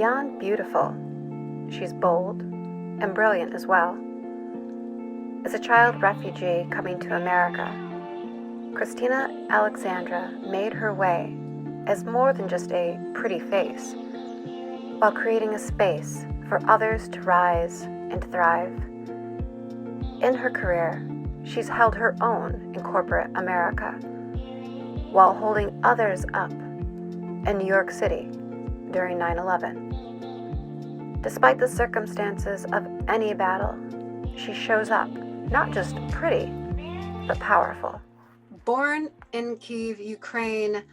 beyond beautiful, she's bold and brilliant as well. As a child refugee coming to America, Kristina Alexandra made her way as more than just a pretty face, while creating a space for others to rise and thrive. In her career, she's held her own in corporate America, while holding others up in New York City during 9/11. Despite the circumstances of any battle, she shows up, not just pretty, but powerful. Born in Kyiv, Ukraine,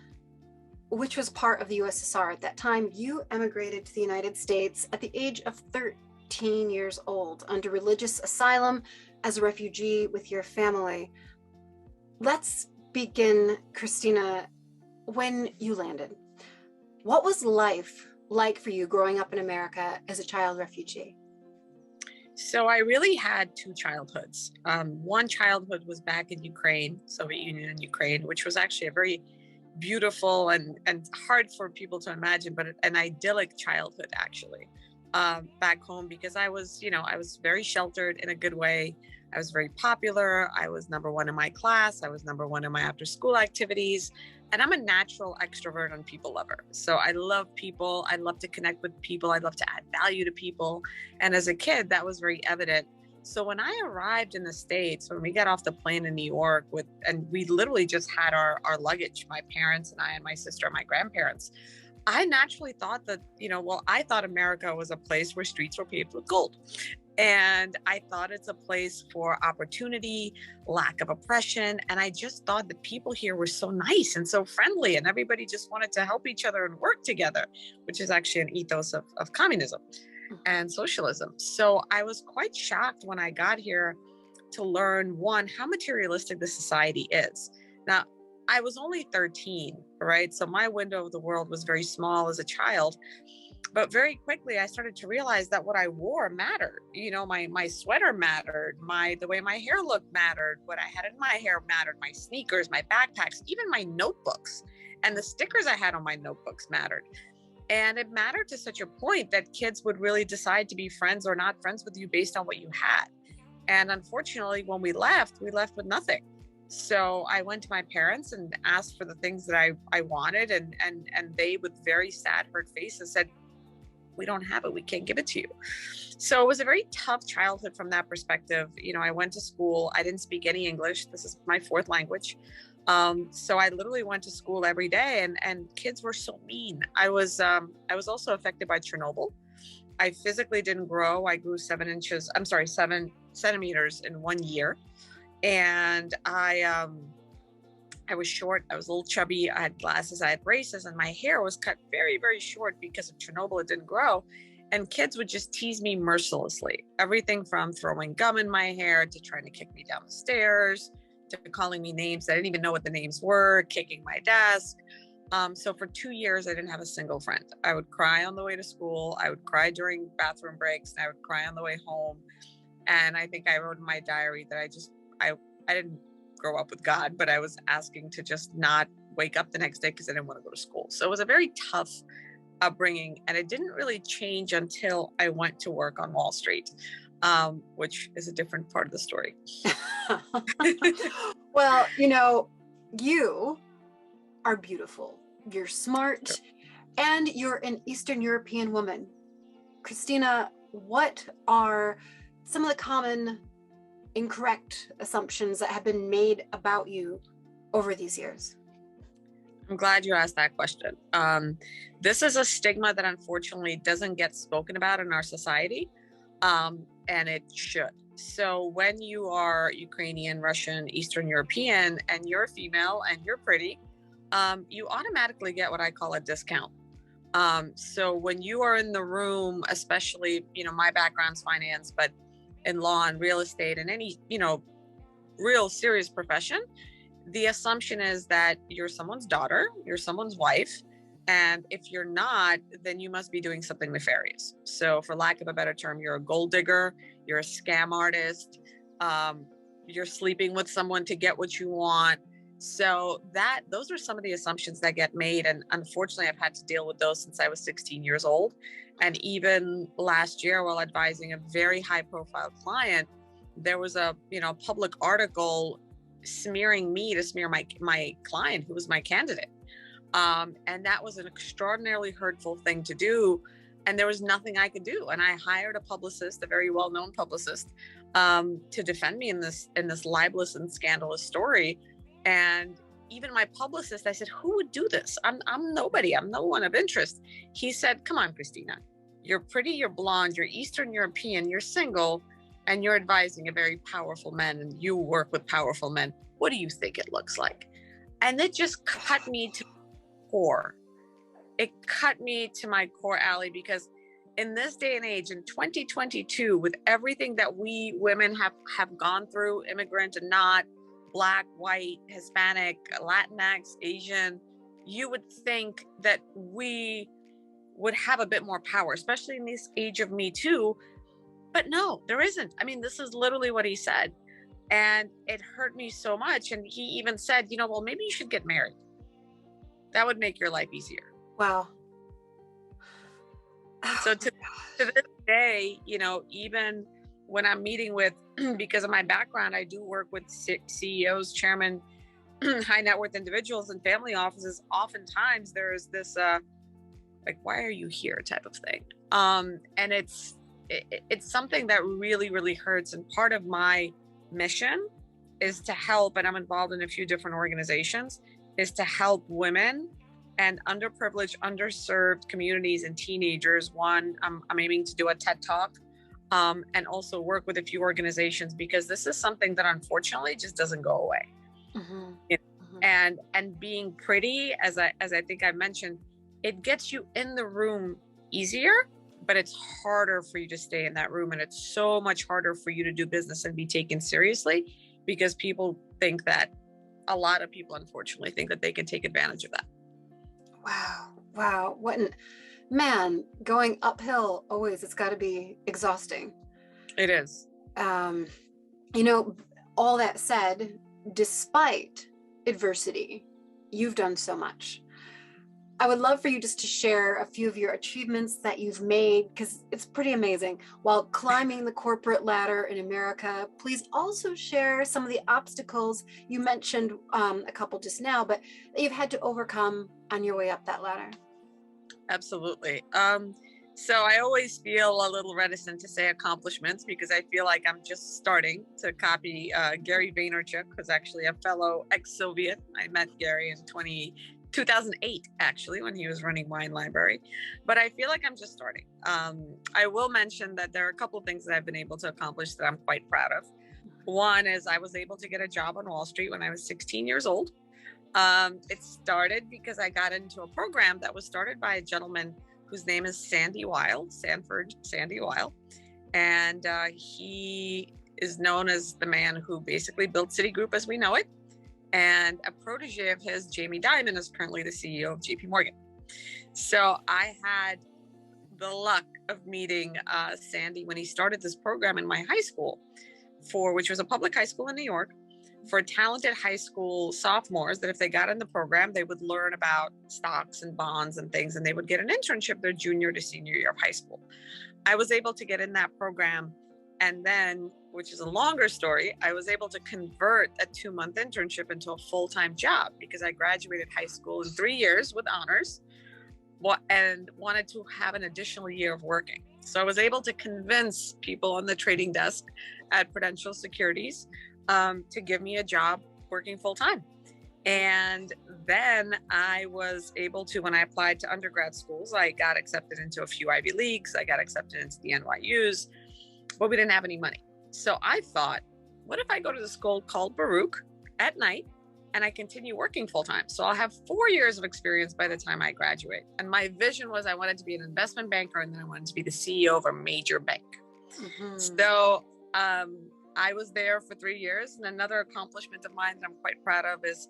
which was part of the USSR at that time, you emigrated to the United States at the age of 13 years old under religious asylum as a refugee with your family. Let's begin, Kristina, when you landed. What was life like for you growing up in America as a child refugee? So I really had two childhoods. One childhood was back in Ukraine, Soviet Union and Ukraine, which was actually a very beautiful and hard for people to imagine, but an idyllic childhood actually, back home, because I was very sheltered in a good way. I was very popular. I was number one in my class. I was number one in my after school activities. And I'm a natural extrovert and people lover. So I love people. I love to connect with people. I love to add value to people. And as a kid, that was very evident. So when I arrived in the States, when we got off the plane in New York and we literally just had our luggage, my parents and I and my sister and my grandparents, I naturally thought that, I thought America was a place where streets were paved with gold. And I thought it's a place for opportunity, lack of oppression. And I just thought that people here were so nice and so friendly and everybody just wanted to help each other and work together, which is actually an ethos of communism and socialism. So I was quite shocked when I got here to learn, one, how materialistic the society is. Now, I was only 13, right? So my window of the world was very small as a child. But very quickly, I started to realize that what I wore mattered. My sweater mattered, the way my hair looked mattered, what I had in my hair mattered, my sneakers, my backpacks, even my notebooks, and the stickers I had on my notebooks mattered. And it mattered to such a point that kids would really decide to be friends or not friends with you based on what you had. And unfortunately, when we left with nothing. So I went to my parents and asked for the things that I wanted, and they, with very sad, hurt faces, said, "We don't have it. We can't give it to you." So it was a very tough childhood from that perspective. I went to school. I didn't speak any English. This is my fourth language. So I literally went to school every day, and kids were so mean. I was also affected by Chernobyl. I physically didn't grow. I grew 7 centimeters in 1 year. And I was short. I was a little chubby. I had glasses. I had braces, and my hair was cut very, very short because of Chernobyl. It didn't grow. And kids would just tease me mercilessly. Everything from throwing gum in my hair to trying to kick me down the stairs to calling me names I didn't even know what the names were, kicking my desk. So for 2 years, I didn't have a single friend. I would cry on the way to school. I would cry during bathroom breaks, and I would cry on the way home. And I think I wrote in my diary that I didn't grow up with God, but I was asking to just not wake up the next day because I didn't want to go to school. So it was a very tough upbringing, and it didn't really change until I went to work on Wall Street, which is a different part of the story. Well, you are beautiful. You're smart, and you're an Eastern European woman. Kristina, what are some of the common incorrect assumptions that have been made about you over these years? I'm glad you asked that question. This is a stigma that unfortunately doesn't get spoken about in our society, and it should. So when you are Ukrainian, Russian, Eastern European, and you're female and you're pretty, you automatically get what I call a discount. So when you are in the room, especially, my background's finance, but in law and real estate and any, real serious profession, the assumption is that you're someone's daughter, you're someone's wife. And if you're not, then you must be doing something nefarious. So for lack of a better term, you're a gold digger, you're a scam artist, you're sleeping with someone to get what you want. So those are some of the assumptions that get made. And unfortunately, I've had to deal with those since I was 16 years old. And even last year, while advising a very high profile client, there was a, public article smearing me to smear my client, who was my candidate. And that was an extraordinarily hurtful thing to do. And there was nothing I could do. And I hired a publicist, a very well-known publicist, to defend me in this libelous and scandalous story. And even my publicist, I said, who would do this? I'm nobody. I'm no one of interest. He said, come on, Kristina, you're pretty, you're blonde, you're Eastern European, you're single, and you're advising a very powerful man, and you work with powerful men. What do you think it looks like? And it just cut me to core. It cut me to my core, Allie, because in this day and age, in 2022, with everything that we women have gone through, immigrant and not, Black, white, Hispanic, Latinx, Asian, you would think that we would have a bit more power, especially in this age of Me Too. But no, there isn't. I mean, this is literally what he said. And it hurt me so much. And he even said, well, maybe you should get married. That would make your life easier. Wow. So to this day, even when I'm meeting with, because of my background, I do work with CEOs, chairman, high net worth individuals and family offices. Oftentimes there's this, like, why are you here type of thing. And it's something that really, really hurts. And part of my mission is to help, and I'm involved in a few different organizations, is to help women and underprivileged, underserved communities and teenagers. One, I'm aiming to do a TED Talk, and also work with a few organizations, because this is something that unfortunately just doesn't go away. Mm-hmm. Mm-hmm. And being pretty, as I think I mentioned, it gets you in the room easier, but it's harder for you to stay in that room. And it's so much harder for you to do business and be taken seriously, because people think that, a lot of people unfortunately think that they can take advantage of that. Wow. Man, going uphill always, it's got to be exhausting. It is. All that said, despite adversity, you've done so much. I would love for you just to share a few of your achievements that you've made, because it's pretty amazing. While climbing the corporate ladder in America, please also share some of the obstacles you mentioned, a couple just now, but that you've had to overcome on your way up that ladder. Absolutely. So I always feel a little reticent to say accomplishments, because I feel like I'm just starting to copy Gary Vaynerchuk, who's actually a fellow ex-Soviet. I met Gary in 2008, actually, when he was running Wine Library. But I feel like I'm just starting. I will mention that there are a couple of things that I've been able to accomplish that I'm quite proud of. One is I was able to get a job on Wall Street when I was 16 years old. It started because I got into a program that was started by a gentleman whose name is Sandy Weil. And he is known as the man who basically built Citigroup as we know it. And a protege of his, Jamie Dimon, is currently the CEO of JP Morgan. So I had the luck of meeting Sandy when he started this program in my high school, which was a public high school in New York, for talented high school sophomores, that if they got in the program, they would learn about stocks and bonds and things, and they would get an internship their junior to senior year of high school. I was able to get in that program. And then, which is a longer story, I was able to convert a 2-month internship into a full-time job, because I graduated high school in 3 years with honors and wanted to have an additional year of working. So I was able to convince people on the trading desk at Prudential Securities to give me a job working full-time. And then I was able to, when I applied to undergrad schools, I got accepted into a few Ivy Leagues, I got accepted into the NYUs, but we didn't have any money. So I thought, what if I go to the school called Baruch at night and I continue working full time? So I'll have 4 years of experience by the time I graduate. And my vision was I wanted to be an investment banker, and then I wanted to be the CEO of a major bank. Mm-hmm. So I was there for 3 years. And another accomplishment of mine that I'm quite proud of is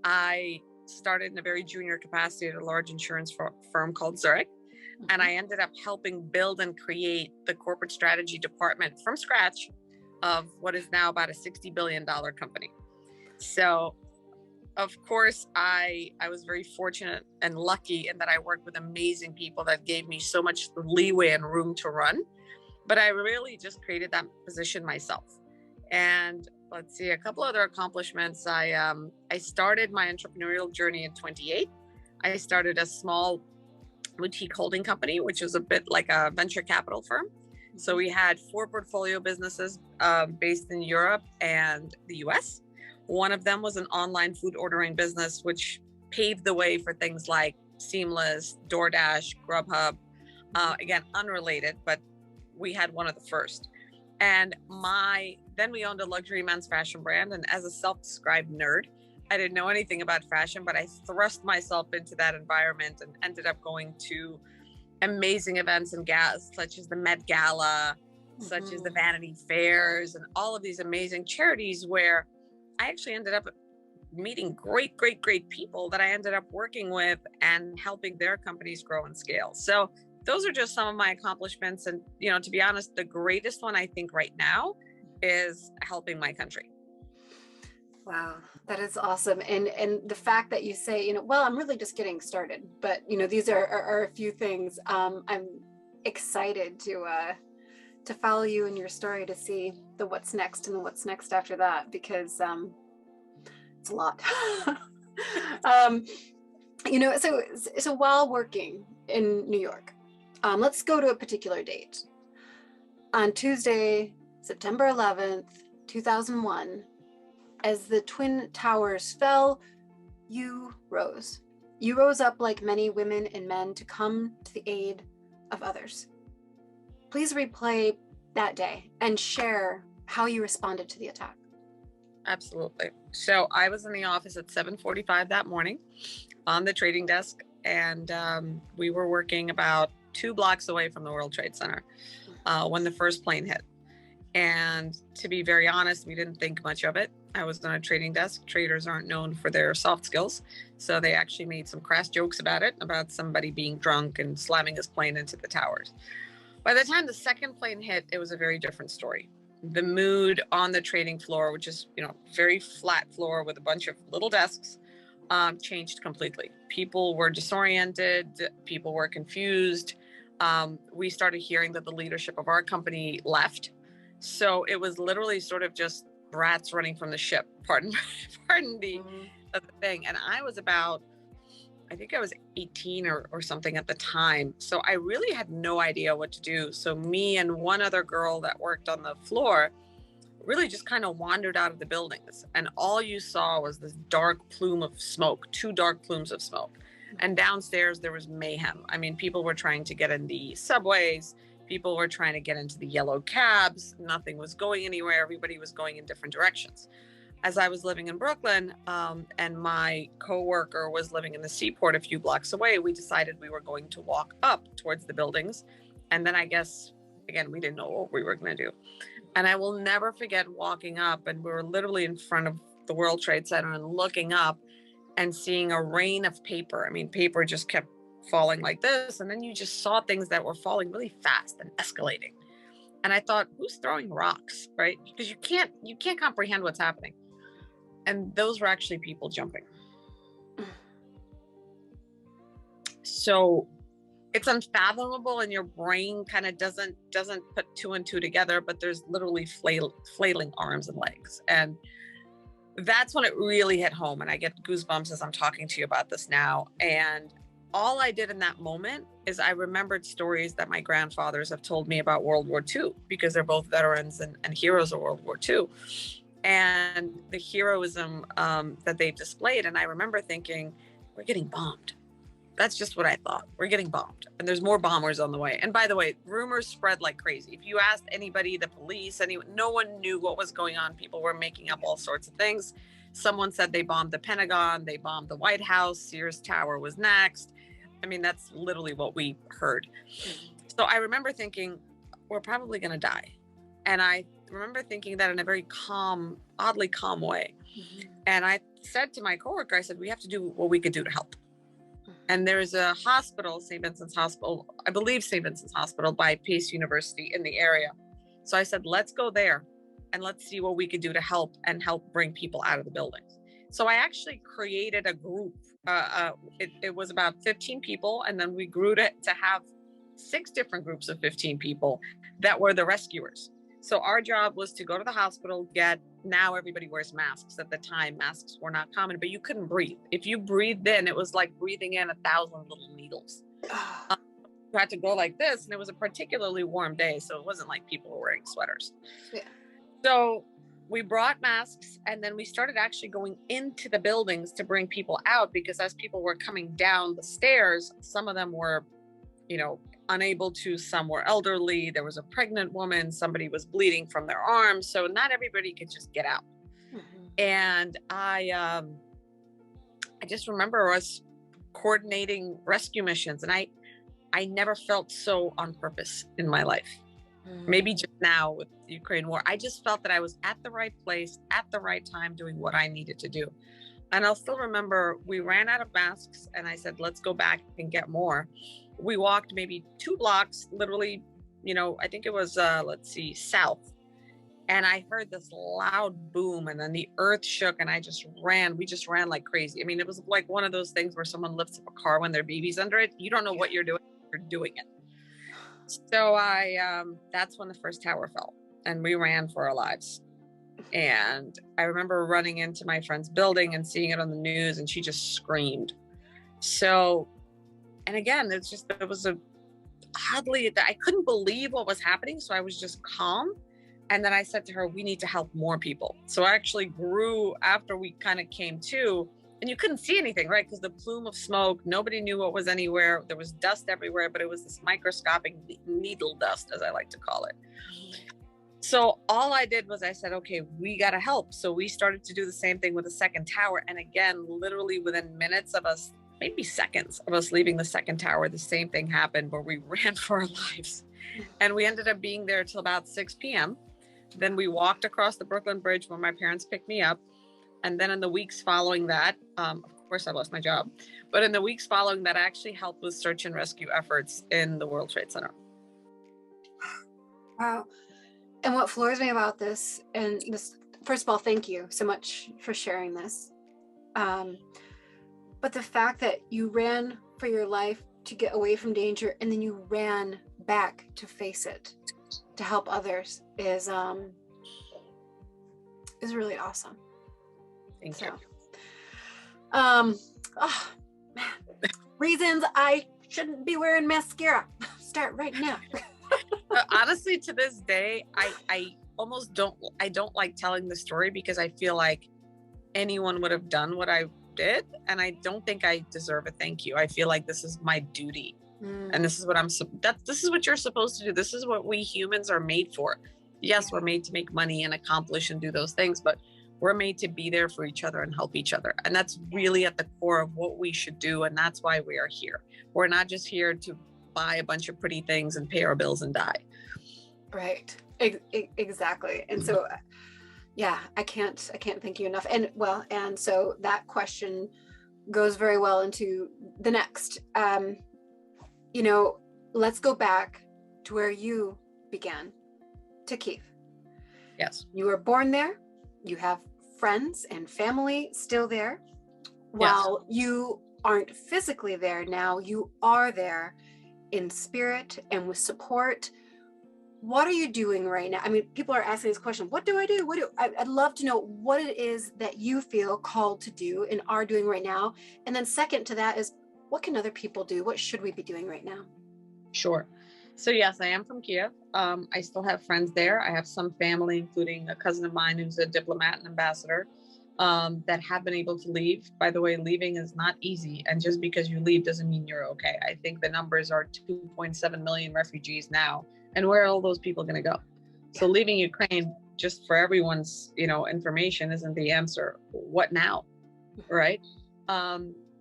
I started in a very junior capacity at a large insurance firm called Zurich. And I ended up helping build and create the corporate strategy department from scratch of what is now about a $60 billion company. So of course, I was very fortunate and lucky in that I worked with amazing people that gave me so much leeway and room to run. But I really just created that position myself. And let's see, a couple other accomplishments. I started my entrepreneurial journey in 28. I started a small boutique holding company, which was a bit like a venture capital firm. So we had 4 portfolio businesses based in Europe and the US. One of them was an online food ordering business, which paved the way for things like Seamless, DoorDash, Grubhub. Again, unrelated, but we had one of the first. And then we owned a luxury men's fashion brand. And as a self-described nerd, I didn't know anything about fashion, but I thrust myself into that environment and ended up going to amazing events and galas, such as the Met Gala, such as the Vanity Fairs, and all of these amazing charities where I actually ended up meeting great people that I ended up working with and helping their companies grow and scale. So those are just some of my accomplishments. And, to be honest, the greatest one I think right now is helping my country. Wow, that is awesome. And the fact that you say, well, I'm really just getting started, but these are a few things. I'm excited to follow you and your story to see the what's next and the what's next after that, because it's a lot. So while working in New York, let's go to a particular date. On Tuesday, September 11th, 2001, as the Twin Towers fell, you rose. You rose up like many women and men to come to the aid of others. Please replay that day and share how you responded to the attack. Absolutely. So I was in the office at 7:45 that morning on the trading desk, and we were working about 2 blocks away from the World Trade Center when the first plane hit. And to be very honest, we didn't think much of it. I was on a trading desk. Traders aren't known for their soft skills. So they actually made some crass jokes about somebody being drunk and slamming his plane into the towers. By the time the second plane hit, it was a very different story. The mood on the trading floor, which is, very flat floor with a bunch of little desks, changed completely. People were disoriented. People were confused. We started hearing that the leadership of our company left. So it was literally sort of just rats running from the ship, pardon the thing. And I was I think I was 18 or something at the time. So I really had no idea what to do. So me and one other girl that worked on the floor really just kind of wandered out of the buildings. And all you saw was this dark plume of smoke, 2 dark plumes of smoke. And downstairs there was mayhem. I mean, people were trying to get in the subways. People were trying to get into the yellow cabs. Nothing was going anywhere. Everybody was going in different directions. As I was living in Brooklyn, and my coworker was living in the Seaport a few blocks away, we decided we were going to walk up towards the buildings. And then I guess, again, we didn't know what we were going to do. And I will never forget walking up, and we were literally in front of the World Trade Center and looking up and seeing a rain of paper. I mean, paper just kept falling like this. And then you just saw things that were falling really fast and escalating. And I thought, who's throwing rocks, right? Because you can't comprehend what's happening. And those were actually people jumping. So it's unfathomable, and your brain kind of doesn't put 2 and 2 together, but there's literally flailing arms and legs. And that's when it really hit home. And I get goosebumps as I'm talking to you about this now. And all I did in that moment is I remembered stories that my grandfathers have told me about World War II, because they're both veterans and heroes of World War II. And the heroism that they've displayed. And I remember thinking, we're getting bombed. That's just what I thought. We're getting bombed. And there's more bombers on the way. And by the way, rumors spread like crazy. If you asked anybody, the police, no one knew what was going on. People were making up all sorts of things. Someone said they bombed the Pentagon. They bombed the White House. Sears Tower was next. I mean, that's literally what we heard. So I remember thinking, we're probably going to die. And I remember thinking that in a very calm, oddly calm way. Mm-hmm. And I said to my coworker, I said, we have to do what we could do to help. And there's a hospital, St. Vincent's Hospital, I believe St. Vincent's Hospital by Pace University in the area. So I said, let's go there and let's see what we could do to help bring people out of the buildings. So I actually created a group. It was about 15 people, and then we grew to have 6 different groups of 15 people that were the rescuers. So our job was to go to the hospital, now everybody wears masks. At the time, masks were not common, but you couldn't breathe. If you breathed in, it was like breathing in 1,000 little needles. You had to go like this, and it was a particularly warm day, so it wasn't like people were wearing sweaters. Yeah. So we brought masks, and then we started actually going into the buildings to bring people out, because as people were coming down the stairs, some of them were, unable to, some were elderly, there was a pregnant woman, somebody was bleeding from their arms, so not everybody could just get out. And I just remember us coordinating rescue missions, and I never felt so on purpose in my life. Maybe just now with the Ukraine war, I just felt that I was at the right place at the right time doing what I needed to do. And I'll still remember we ran out of masks, and I said, let's go back and get more. We walked maybe 2 blocks, literally, I think it was, south. And I heard this loud boom, and then the earth shook, and we just ran like crazy. I mean, it was like one of those things where someone lifts up a car when their baby's under it. You don't know what you're doing, you're doing it. So that's when the first tower fell, and we ran for our lives. And I remember running into my friend's building and seeing it on the news, and she just screamed. So, and again, I couldn't believe what was happening. So I was just calm. And then I said to her, we need to help more people. So I actually grew after we kind of came to, and you couldn't see anything, right? Because the plume of smoke, nobody knew what was anywhere. There was dust everywhere, but it was this microscopic needle dust, as I like to call it. So all I did was I said, okay, we got to help. So we started to do the same thing with the second tower. And again, literally within minutes of us, maybe seconds of us leaving the second tower, the same thing happened where we ran for our lives. And we ended up being there till about 6 p.m. Then we walked across the Brooklyn Bridge where my parents picked me up. And then in the weeks following that, of course, I lost my job. But in the weeks following that, I actually helped with search and rescue efforts in the World Trade Center. Wow. And what floors me about this, and this, first of all, thank you so much for sharing this. But the fact that you ran for your life to get away from danger, and then you ran back to face it, to help others, is really awesome. Thank you. Oh man, reasons I shouldn't be wearing mascara. Start right now. Honestly, to this day, I almost don't like telling the story, because I feel like anyone would have done what I did, and I don't think I deserve a thank you. I feel like this is my duty, and this is what this is what you're supposed to do. This is what we humans are made for. Yes, we're made to make money and accomplish and do those things, but we're made to be there for each other and help each other. And that's really at the core of what we should do. And that's why we are here. We're not just here to buy a bunch of pretty things and pay our bills and die. Right. Exactly. And so, yeah, I can't thank you enough. And so that question goes very well into the next. Let's go back to where you began, to Kyiv. Yes. You were born there. You have friends and family still there. While you aren't physically there now, you are there in spirit and with support. What are you doing right now? I mean, people are asking this question, what do I do? I'd love to know what it is that you feel called to do and are doing right now. And then second to that is, what can other people do? What should we be doing right now? Sure. So yes, I am from Kyiv. I still have friends there. I have some family, including a cousin of mine who's a diplomat and ambassador, that have been able to leave. By the way, leaving is not easy. And just because you leave doesn't mean you're okay. I think the numbers are 2.7 million refugees now. And where are all those people going to go? So leaving Ukraine, just for everyone's, information, isn't the answer. What now? Right?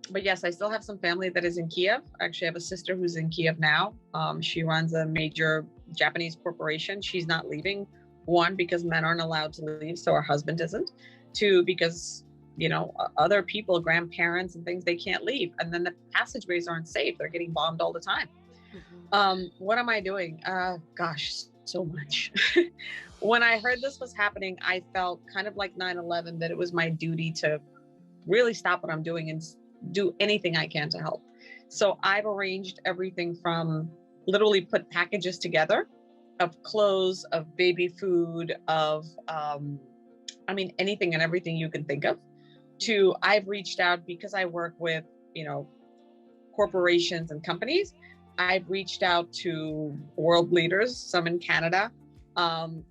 But yes, I still have some family that is in Kyiv. I actually have a sister who's in Kyiv now. She runs a major Japanese corporation. She's not leaving. 1, because men aren't allowed to leave, so her husband isn't. 2, because, other people, grandparents and things, they can't leave. And then the passageways aren't safe. They're getting bombed all the time. What am I doing? Gosh, so much. When I heard this was happening, I felt kind of like 9/11, that it was my duty to really stop what I'm doing and do anything I can to help. So I've arranged everything from literally put packages together of clothes, of baby food, of, anything and everything you can think of, to I've reached out because I work with, corporations and companies. I've reached out to world leaders, some in Canada,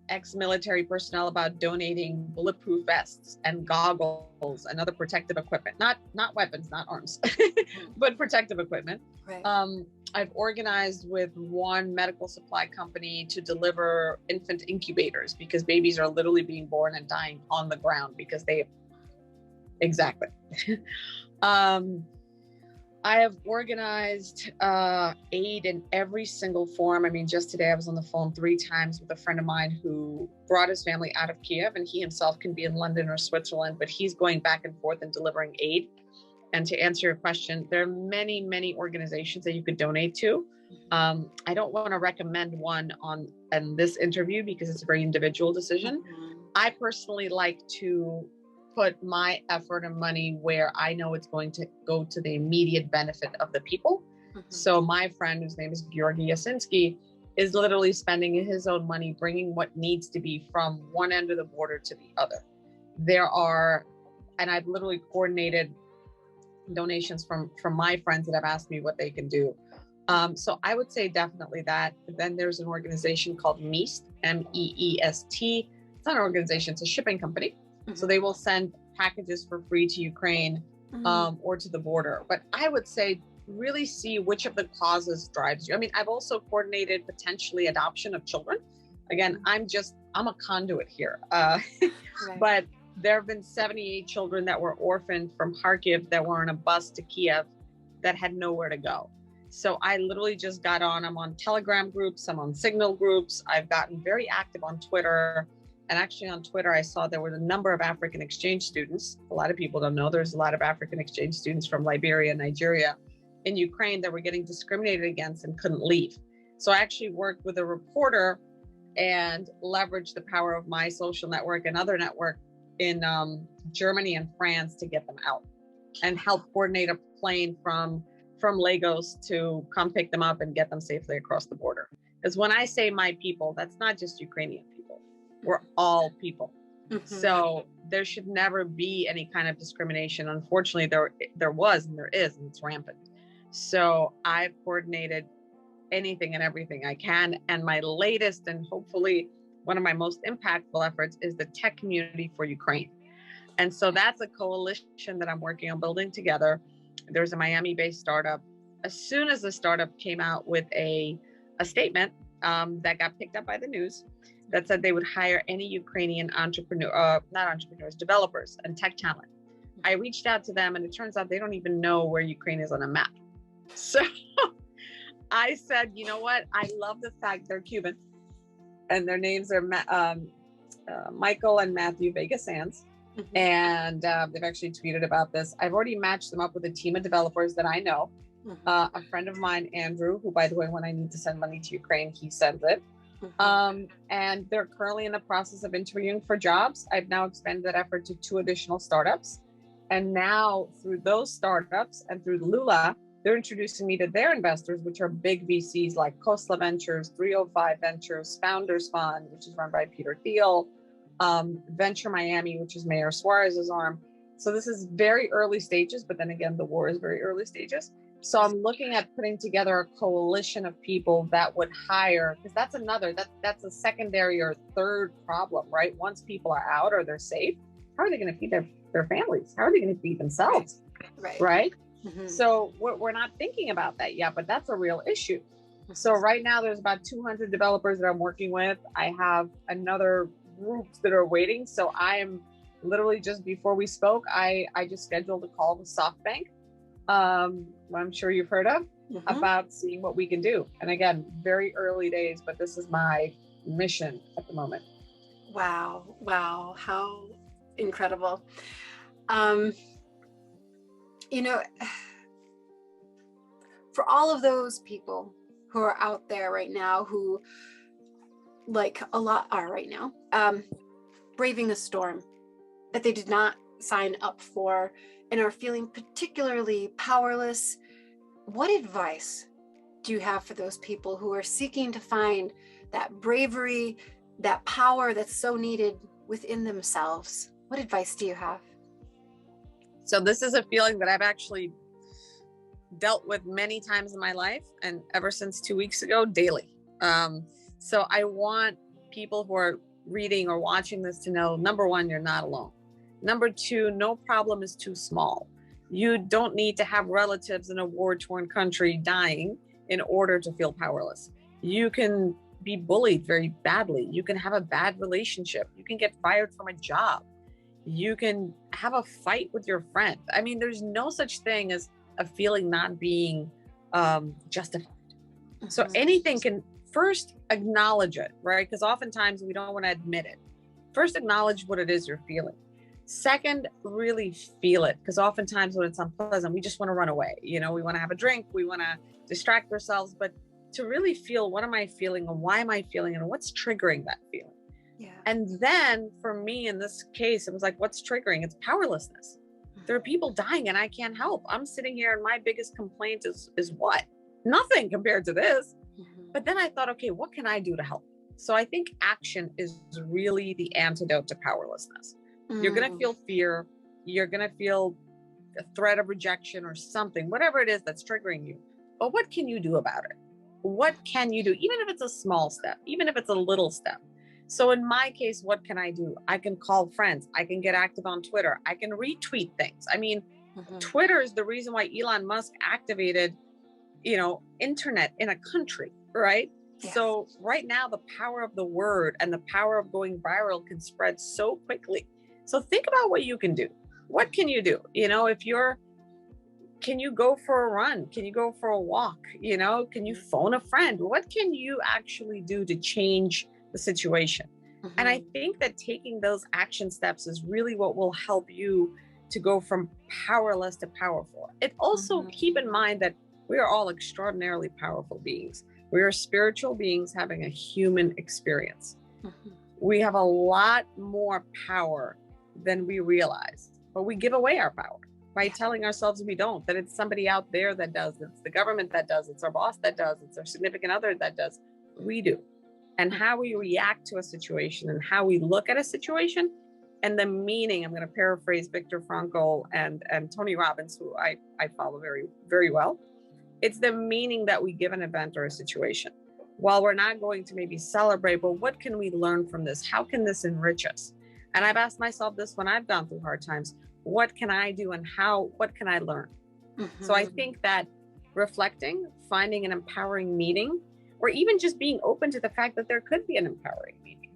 ex-military personnel about donating bulletproof vests and goggles and other protective equipment, not weapons, not arms, but protective equipment. Right. I've organized with one medical supply company to deliver infant incubators because babies are literally being born and dying on the ground because exactly. I have organized aid in every single form. I mean, just today I was on the phone 3 times with a friend of mine who brought his family out of Kiev, and he himself can be in London or Switzerland, but he's going back and forth and delivering aid. And to answer your question, there are many, many organizations that you could donate to. I don't want to recommend one in this interview because it's a very individual decision. I personally like to put my effort and money where I know it's going to go to the immediate benefit of the people. So my friend, whose name is Georgi Yasinski, is literally spending his own money, bringing what needs to be from one end of the border to the other. And I've literally coordinated donations from my friends that have asked me what they can do. So I would say definitely that. But then there's an organization called MEEST, MEEST. It's not an organization, it's a shipping company. So they will send packages for free to Ukraine or to the border. But I would say really see which of the causes drives you. I mean, I've also coordinated potentially adoption of children. Again, I'm a conduit here. Right. But there have been 78 children that were orphaned from Kharkiv that were on a bus to Kiev that had nowhere to go. So I literally just got I'm on Telegram groups, I'm on Signal groups. I've gotten very active on Twitter. And actually on Twitter, I saw there were a number of African exchange students. A lot of people don't know there's a lot of African exchange students from Liberia, Nigeria, in Ukraine that were getting discriminated against and couldn't leave. So I actually worked with a reporter and leveraged the power of my social network and other network in Germany and France to get them out and help coordinate a plane from Lagos to come pick them up and get them safely across the border. Because when I say my people, that's not just Ukrainian people. We're all people. So there should never be any kind of discrimination. Unfortunately, there was and there is, and it's rampant. So I've coordinated anything and everything I can. And my latest and hopefully one of my most impactful efforts is the Tech Community for Ukraine. And so that's a coalition that I'm working on building together. There's a Miami-based startup. As soon as the startup came out with a statement that got picked up by the news, that said they would hire any Ukrainian developers and tech talent. I reached out to them and it turns out they don't even know where Ukraine is on a map. So I said, you know what? I love the fact they're Cuban and their names are Michael and Matthew Vega Sands. And they've actually tweeted about this. I've already matched them up with a team of developers that I know. A friend of mine, Andrew, who, by the way, when I need to send money to Ukraine, he sends it. And they're currently in the process of interviewing for jobs. I've now expanded that effort to 2 additional startups. And now through those startups and through Lula, they're introducing me to their investors, which are big VCs like Khosla Ventures, 305 Ventures, Founders Fund, which is run by Peter Thiel, Venture Miami, which is Mayor Suarez's arm. So this is very early stages, but then again, the war is very early stages. So I'm looking at putting together a coalition of people that would hire, because that's a secondary or third problem, right? Once people are out or they're safe, how are they going to feed their families? How are they going to feed themselves? Right? So we're not thinking about that yet, but that's a real issue. So right now there's about 200 developers that I'm working with. I have another groups that are waiting. So I am literally, just before we spoke, I just scheduled a call with SoftBank, I'm sure you've heard of, about seeing what we can do. And again, very early days, but this is my mission at the moment. Wow. How incredible. For all of those people who are out there right now, who like a lot are right now, braving a storm that they did not sign up for and are feeling particularly powerless, what advice do you have for those people who are seeking to find that bravery, that power that's so needed within themselves? What advice do you have? So this is a feeling that I've actually dealt with many times in my life, and ever since 2 weeks ago, daily. So I want people who are reading or watching this to know, number one, you're not alone. Number two, no problem is too small. You don't need to have relatives in a war-torn country dying in order to feel powerless. You can be bullied very badly. You can have a bad relationship. You can get fired from a job. You can have a fight with your friend. I mean, there's no such thing as a feeling not being justified. So anything can, first acknowledge it, right? Because oftentimes we don't want to admit it. First, acknowledge what it is you're feeling. Second, really feel it, because oftentimes when it's unpleasant, we just want to run away. You know, we want to have a drink, we want to distract ourselves, but to really feel, what am I feeling and why am I feeling it and what's triggering that feeling? Yeah. And then for me in this case, it was like, what's triggering? It's powerlessness. There are people dying and I can't help. I'm sitting here and my biggest complaint is what? Nothing compared to this. But then I thought, okay, what can I do to help? So I think action is really the antidote to powerlessness. You're going to feel fear. You're going to feel a threat of rejection or something, whatever it is that's triggering you. But what can you do about it? What can you do? Even if it's a small step, even if it's a little step. So in my case, what can I do? I can call friends. I can get active on Twitter. I can retweet things. I mean, Twitter is the reason why Elon Musk activated, internet in a country, right? Yes. So right now, the power of the word and the power of going viral can spread so quickly. So think about what you can do. What can you do? Can you go for a run? Can you go for a walk? Can you phone a friend? What can you actually do to change the situation? And I think that taking those action steps is really what will help you to go from powerless to powerful. It also keep in mind that we are all extraordinarily powerful beings. We are spiritual beings having a human experience. We have a lot more power than we realize, but we give away our power by telling ourselves we don't, that it's somebody out there that does, it's the government that does, it's our boss that does, it's our significant other that does. We do. And how we react to a situation and how we look at a situation and the meaning, I'm going to paraphrase Viktor Frankl and Tony Robbins, who I follow very, very well. It's the meaning that we give an event or a situation. While we're not going to maybe celebrate, but what can we learn from this? How can this enrich us? And I've asked myself this when I've gone through hard times. What can I do and what can I learn? So I think that reflecting, finding an empowering meaning, or even just being open to the fact that there could be an empowering meaning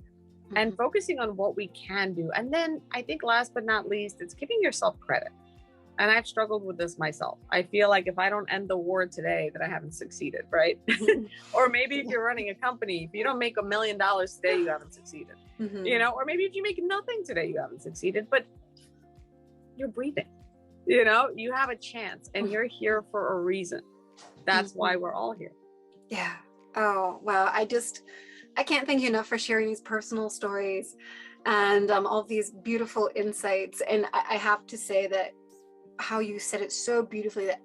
and focusing on what we can do. And then I think last but not least, it's giving yourself credit. And I've struggled with this myself. I feel like if I don't end the war today, that I haven't succeeded, right? Or maybe if you're running a company, if you don't make $1 million today, you haven't succeeded. Or maybe if you make nothing today, you haven't succeeded, but you're breathing. You have a chance and you're here for a reason. That's why we're all here. Yeah. Oh, wow. I can't thank you enough for sharing these personal stories and all these beautiful insights. And I have to say that how you said it so beautifully, that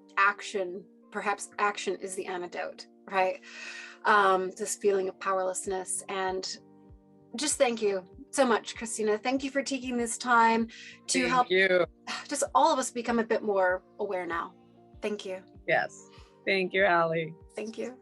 perhaps action is the antidote, right? This feeling of powerlessness. And just thank you so much, Kristina. Thank you for taking this time to help just all of us become a bit more aware now. Thank you. Yes. Thank you, Allie. Thank you.